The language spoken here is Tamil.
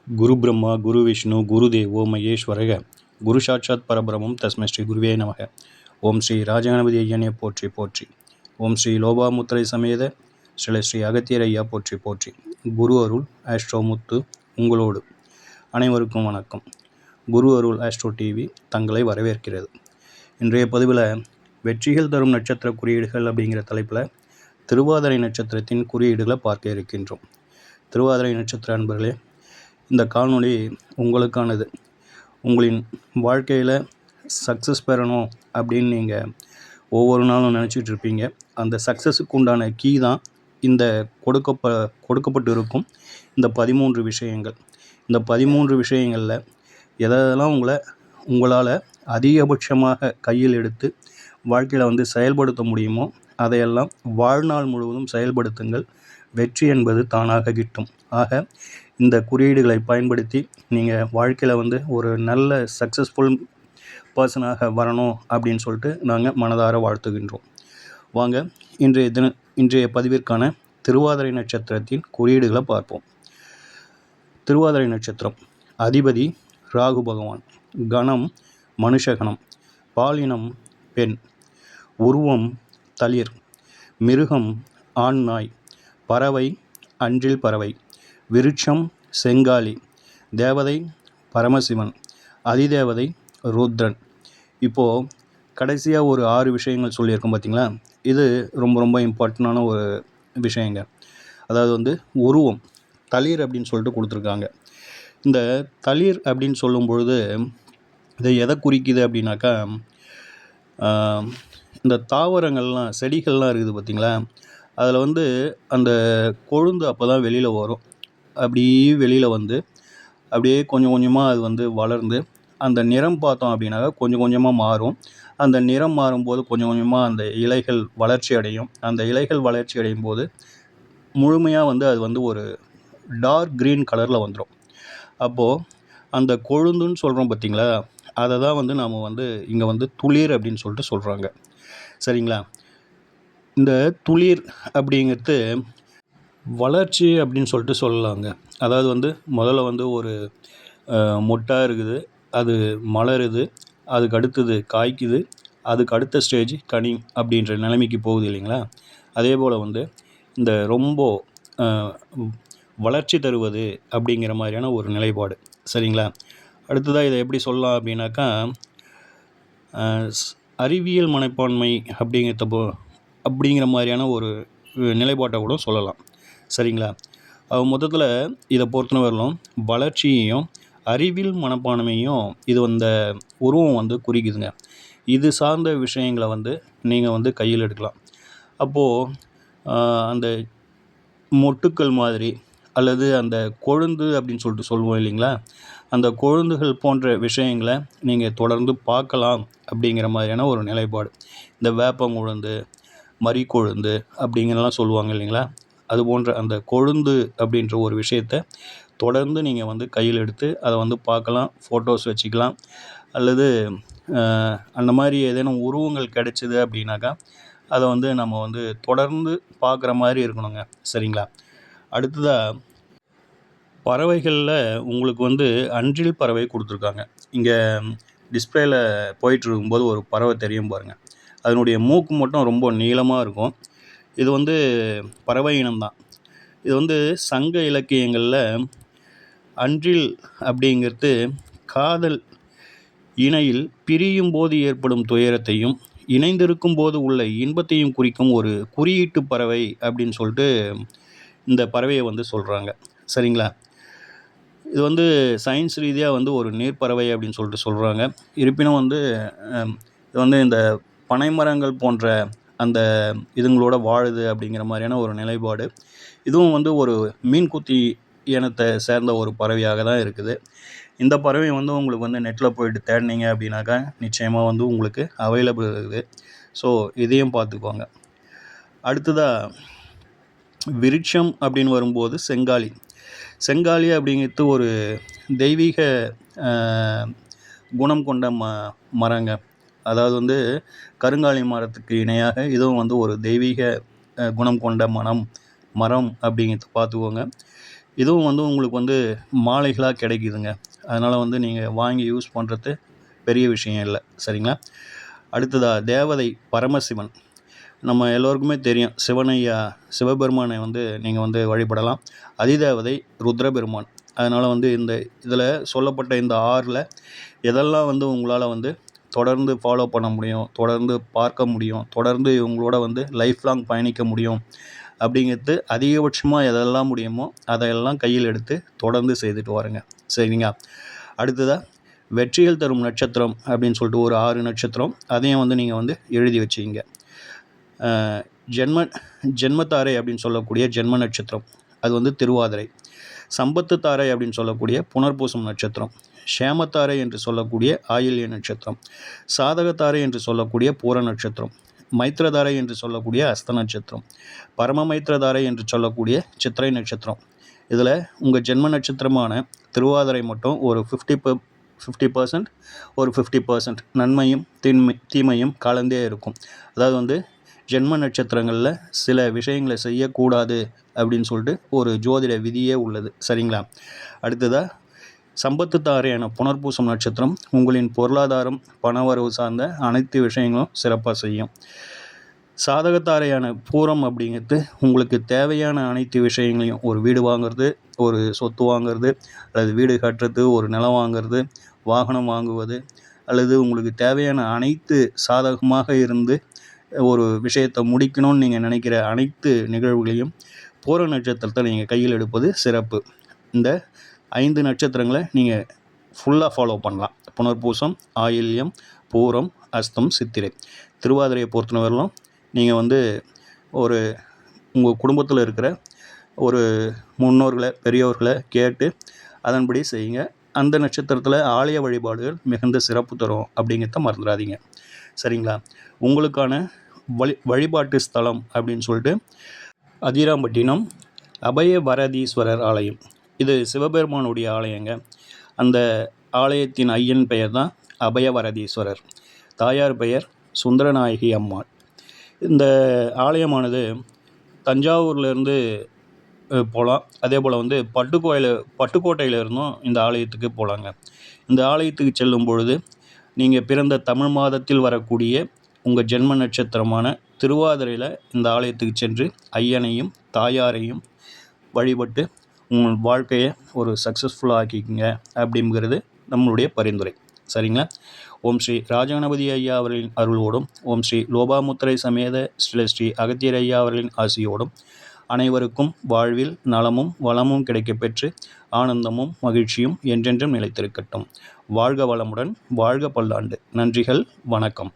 குரு பிரம்மா குரு விஷ்ணு குரு தேவோ மகேஸ்வரக குரு சாட்சாத் பரபிரமம் தஸ்மை ஸ்ரீ குருவே நமக. ஓம் ஸ்ரீ ராஜகணபதி ஐயனே போற்றி போற்றி. ஓம் ஸ்ரீ லோபாமுத்திரை சமேத ஸ்ரீ அகத்தியர் ஐயா போற்றி போற்றி. குரு அருள் ஆஸ்ட்ரோ முத்து உங்களோடு. அனைவருக்கும் வணக்கம். குரு அருள் ஆஸ்ட்ரோ டிவி தங்களை வரவேற்கிறது. இன்றைய பதிவில் வெற்றிகள் தரும் நட்சத்திர குறியீடுகள் அப்படிங்கிற தலைப்பில் திருவாதிரை நட்சத்திரத்தின் குறியீடுகளை பார்க்க இருக்கின்றோம். திருவாதிரை நட்சத்திர அன்பர்களே, இந்த காணொளி உங்களுக்கானது. உங்களின் வாழ்க்கையில் சக்ஸஸ் பெறணும் அப்படின்னு நீங்கள் ஒவ்வொரு நாளும் நினச்சிட்டு இருப்பீங்க. அந்த சக்ஸஸுக்கு உண்டான கீ தான் இந்த கொடுக்கப்பட்டு இருக்கும் இந்த 13 விஷயங்கள். இந்த 13 விஷயங்களில் எதெல்லாம் உங்களால் அதிகபட்சமாக கையில் எடுத்து வாழ்க்கையில் செயல்படுத்த முடியுமோ அதையெல்லாம் வாழ்நாள் முழுவதும் செயல்படுத்துங்கள். வெற்றி என்பது தானாக கிட்டும். ஆக இந்த குறியீடுகளை பயன்படுத்தி நீங்கள் வாழ்க்கையில் ஒரு நல்ல சக்ஸஸ்ஃபுல் பர்சனாக வரணும் அப்படின்னு சொல்லிட்டு நாங்கள் மனதார வாழ்த்துகின்றோம். வாங்க இன்றைய பதிவிற்கான திருவாதிரை நட்சத்திரத்தின் குறியீடுகளை பார்ப்போம். திருவாதிரை நட்சத்திரம் அதிபதி ராகு பகவான். கணம் மனுஷகணம். பாலினம் பெண். உருவம் தளிர். மிருகம் ஆண் நாய். பறவை அன்றில் பறவை. விருட்சம் செங்காலி. தேவதை பரமசிவன். அதிதேவதை ருத்ரன். இப்போது கடைசியாக ஒரு 6 விஷயங்கள் சொல்லியிருக்கோம் பார்த்தீங்களா. இது ரொம்ப ரொம்ப இம்பார்ட்டண்டான ஒரு விஷயங்க. அதாவது உருவம் தளிர் அப்படின்னு சொல்லிட்டு கொடுத்துருக்காங்க. இந்த தளிர் அப்படின்னு சொல்லும் பொழுது இதை எதை குறிக்குது அப்படின்னாக்கா, இந்த தாவரங்கள்லாம் செடிகள்லாம் இருக்குது பார்த்தீங்களா, அதில் அந்த கொழுந்து அப்போ தான் வெளியில் வரும். அப்படியே வெளியில் அப்படியே கொஞ்சம் கொஞ்சமாக அது வளர்ந்து அந்த நிறம் பார்த்தோம் அப்படின்னாக்கா கொஞ்சம் கொஞ்சமாக மாறும். அந்த நிறம் மாறும்போது கொஞ்சம் கொஞ்சமாக அந்த இலைகள் வளர்ச்சி அடையும். அந்த இலைகள் வளர்ச்சி அடையும் போது முழுமையாக அது ஒரு டார்க் க்ரீன் கலரில் வந்துடும். அப்போது அந்த கொழுந்துன்னு சொல்கிறோம் பார்த்தீங்களா, அதை தான் நாம் இங்கே துளிர் அப்படின்னு சொல்லிட்டு சொல்கிறாங்க. சரிங்களா. இந்த துளிர் அப்படிங்கிறது வளர்ச்சி அப்படின்னு சொல்லிட்டு சொல்லலாங்க. அதாவது முதல்ல ஒரு மொட்டாக இருக்குது, அது மலருது, அதுக்கு அடுத்தது காய்க்குது, அதுக்கு அடுத்த ஸ்டேஜ் கனி அப்படின்ற நிலைமைக்கு போகுது இல்லைங்களா. அதே போல் இந்த ரொம்ப வளர்ச்சி தருவது அப்படிங்கிற மாதிரியான ஒரு நிலைப்பாடு. சரிங்களா. அடுத்ததாக இதை எப்படி சொல்லலாம் அப்படின்னாக்கா, அறிவியல் மனப்பான்மை அப்படிங்கிற மாதிரியான ஒரு நிலைப்பாட்டை கூட சொல்லலாம். சரிங்களா. மொத்தத்தில் இதை பொறுத்தவரையிலும் வளர்ச்சியையும் அறிவியல் மனப்பான்மையும் இது உருவம் குறிக்குதுங்க. இது சார்ந்த விஷயங்களை நீங்கள் கையில் எடுக்கலாம். அப்போது அந்த மொட்டுக்கள் மாதிரி அல்லது அந்த கொழுந்து அப்படின்னு சொல்லிட்டு சொல்லுவோம் இல்லைங்களா, அந்த கொழுந்துகள் போன்ற விஷயங்களை நீங்கள் தொடர்ந்து பார்க்கலாம் அப்படிங்கிற மாதிரியான ஒரு நிலைப்பாடு. இந்த வேப்பங்கொழுந்து, மறிக்கொழுந்து அப்படிங்கிறலாம் சொல்லுவாங்க இல்லைங்களா. அது போன்ற அந்த கொழுந்து அப்படின்ற ஒரு விஷயத்தை தொடர்ந்து நீங்கள் கையில் எடுத்து அதை பார்க்கலாம், ஃபோட்டோஸ் வச்சுக்கலாம். அல்லது அந்த மாதிரி ஏதேனும் உருவங்கள் கிடைச்சிது அப்படின்னாக்கா அதை நம்ம தொடர்ந்து பார்க்குற மாதிரி இருக்கணுங்க. சரிங்களா. அடுத்ததாக பறவைகளில் உங்களுக்கு அன்றில் பறவை கொடுத்துருக்காங்க. இங்கே டிஸ்பிளேயில் போயிட்டுருக்கும்போது ஒரு பறவை தெரியும் பாருங்கள். அதனுடைய மூக்கு மட்டும் ரொம்ப நீளமாக இருக்கும். இது பறவை இனம்தான். இது சங்க இலக்கியங்களில் அன்றில் அப்படிங்கிறது காதல் இணையில் பிரியும் போது ஏற்படும் துயரத்தையும் இணைந்திருக்கும் போது உள்ள இன்பத்தையும் குறிக்கும் ஒரு குறியீட்டு பறவை அப்படின்னு சொல்லிட்டு இந்த பறவையை சொல்கிறாங்க. சரிங்களா. இது சயின்ஸ் ரீதியாக ஒரு நீர்ப்பறவை அப்படின்னு சொல்லிட்டு சொல்கிறாங்க. இருப்பினும் இது இந்த பனைமரங்கள் போன்ற அந்த இதுங்களோட வாழுது அப்படிங்கிற மாதிரியான ஒரு நிலைப்பாடு. இதுவும் ஒரு மீன்குத்தி இனத்தை சேர்ந்த ஒரு பறவையாக தான் இருக்குது. இந்த பறவை உங்களுக்கு நெட்டில் போயிட்டு தேடினீங்க அப்படின்னாக்கா நிச்சயமாக உங்களுக்கு அவைலபிள் இருக்குது. ஸோ இதையும் பார்த்துக்கோங்க. அடுத்ததாக விருட்சம் அப்படின்னு வரும்போது செங்காலி. செங்காலி அப்படிங்கிறது ஒரு தெய்வீக குணம் கொண்ட மரங்க. அதாவது கருங்காலி மரத்துக்கு இணையாக இதுவும் ஒரு தெய்வீக குணம் கொண்ட மரம் அப்படிங்கிறது பார்த்துக்கோங்க. இதுவும் வந்து உங்களுக்கு வந்து மாலைகளாக கிடைக்குதுங்க. அதனால் வந்து நீங்கள் வாங்கி யூஸ் பண்ணுறது பெரிய விஷயம் இல்லை. சரிங்களா? அடுத்ததாக தேவதை பரமசிவன். நம்ம எல்லோருக்குமே தெரியும், சிவபெருமானை வந்து நீங்கள் வந்து வழிபடலாம். அதிதேவதை ருத்ரபெருமான். அதனால் வந்து இதில் சொல்லப்பட்ட இந்த 6ல் எதெல்லாம் வந்து உங்களால் வந்து தொடர்ந்து ஃபாலோ பண்ண முடியும், தொடர்ந்து பார்க்க முடியும், தொடர்ந்து இவங்களோட வந்து லைஃப் லாங் பயணிக்க முடியும் அப்படிங்கிறது அதிகபட்சமாக எதெல்லாம் முடியுமோ அதையெல்லாம் கையில் எடுத்து தொடர்ந்து செய்துட்டு வாருங்க. சரிங்களா? அடுத்ததாக வெற்றிகள் தரும் நட்சத்திரம் அப்படின்னு சொல்லிட்டு ஒரு 6 நட்சத்திரம், அதையும் வந்து நீங்கள் வந்து எழுதி வச்சுக்கிங்க. ஜென்மத்தாரை அப்படின்னு சொல்லக்கூடிய ஜென்ம நட்சத்திரம், அது வந்து திருவாதிரை. சம்பத்து தாரை அப்படின்னு சொல்லக்கூடிய புனர்பூசம் நட்சத்திரம். ஷேமத்தாரை என்று சொல்லக்கூடிய ஆயில்ய நட்சத்திரம். சாதகத்தாரை என்று சொல்லக்கூடிய பூர நட்சத்திரம். மைத்திரதாரை என்று சொல்லக்கூடிய அஸ்த நட்சத்திரம். பரம மைத்திரதாரை என்று சொல்லக்கூடிய சித்திரை நட்சத்திரம். இதில் உங்கள் ஜென்ம நட்சத்திரமான திருவாதிரை மட்டும் ஒரு 50% ஒரு 50% நன்மையும் தீமையும் கலந்தே இருக்கும். அதாவது வந்து ஜென்ம நட்சத்திரங்களில் சில விஷயங்களை செய்யக்கூடாது அப்படின்னு சொல்லிட்டு ஒரு ஜோதிட விதியே உள்ளது. சரிங்களா? அடுத்ததாக சம்பத்து தாரையான புனர்பூசம் நட்சத்திரம் உங்களின் பொருளாதாரம், பணவரவு சார்ந்த அனைத்து விஷயங்களும் சிறப்பாக செய்யும். சாதகத்தாரையான பூரம் அப்படிங்கிறது உங்களுக்கு தேவையான அனைத்து விஷயங்களையும், ஒரு வீடு வாங்குறது, ஒரு சொத்து வாங்குறது, அல்லது வீடு கட்டுறது, ஒரு நிலம் வாங்குறது, வாகனம் வாங்குவது, அல்லது உங்களுக்கு தேவையான அனைத்து சாதகமாக இருந்து ஒரு விஷயத்தை முடிக்கணும்னு நீங்கள் நினைக்கிற அனைத்து நிகழ்வுகளையும் பூர நட்சத்திரத்தை நீங்கள் கையில் எடுப்பது சிறப்பு. இந்த 5 நட்சத்திரங்களை நீங்கள் ஃபுல்லாக ஃபாலோ பண்ணலாம். புனர்பூசம், ஆயில்யம், பூரம், அஸ்தம், சித்திரை. திருவாதிரையை பொறுத்தவரையிலும் நீங்கள் வந்து உங்கள் குடும்பத்தில் இருக்கிற ஒரு முன்னோர்களை, பெரியோர்களை கேட்டு அதன்படி செய்யுங்க. அந்த நட்சத்திரத்தில் ஆலய வழிபாடுகள் மிகுந்த சிறப்பு தரும் அப்படிங்கிறத மறந்துடாதீங்க. சரிங்களா? உங்களுக்கான வழிபாட்டு ஸ்தலம் அப்படின்னு சொல்லிட்டு அதிராம்பட்டினம் அபயவரதீஸ்வரர் ஆலயம். இது சிவபெருமானுடைய ஆலயங்க. அந்த ஆலயத்தின் ஐயன் பெயர் தான் அபயவரதீஸ்வரர். தாயார் பெயர் சுந்தரநாயகி அம்மாள். இந்த ஆலயமானது தஞ்சாவூர்லேருந்து போகலாம். அதே போல் வந்து பட்டுக்கோட்டையில் இருந்தும் இந்த ஆலயத்துக்கு போகலாங்க. இந்த ஆலயத்துக்கு செல்லும் பொழுது நீங்கள் பிறந்த தமிழ் மாதத்தில் வரக்கூடிய உங்கள் ஜென்ம நட்சத்திரமான திருவாதிரையில் இந்த ஆலயத்துக்கு சென்று ஐயனையும் தாயாரையும் வழிபட்டு உங்கள் வாழ்க்கையை ஒரு சக்ஸஸ்ஃபுல்லாக ஆக்கிக்குங்க அப்படிங்கிறது நம்மளுடைய பரிந்துரை. சரிங்களா? ஓம் ஸ்ரீ ராஜகணபதி ஐயா அவர்களின் அருளோடும், ஓம் ஸ்ரீ லோபாமுத்திரை சமேத ஸ்ரீ அகத்தியர் ஐயா அவர்களின் ஆசியோடும் அனைவருக்கும் வாழ்வில் நலமும் வளமும் கிடைக்கப்பெற்று ஆனந்தமும் மகிழ்ச்சியும் என்றென்றும் நிலைத்திருக்கட்டும். வாழ்க வளமுடன், வாழ்க பல்லாண்டு. நன்றிகள், வணக்கம்.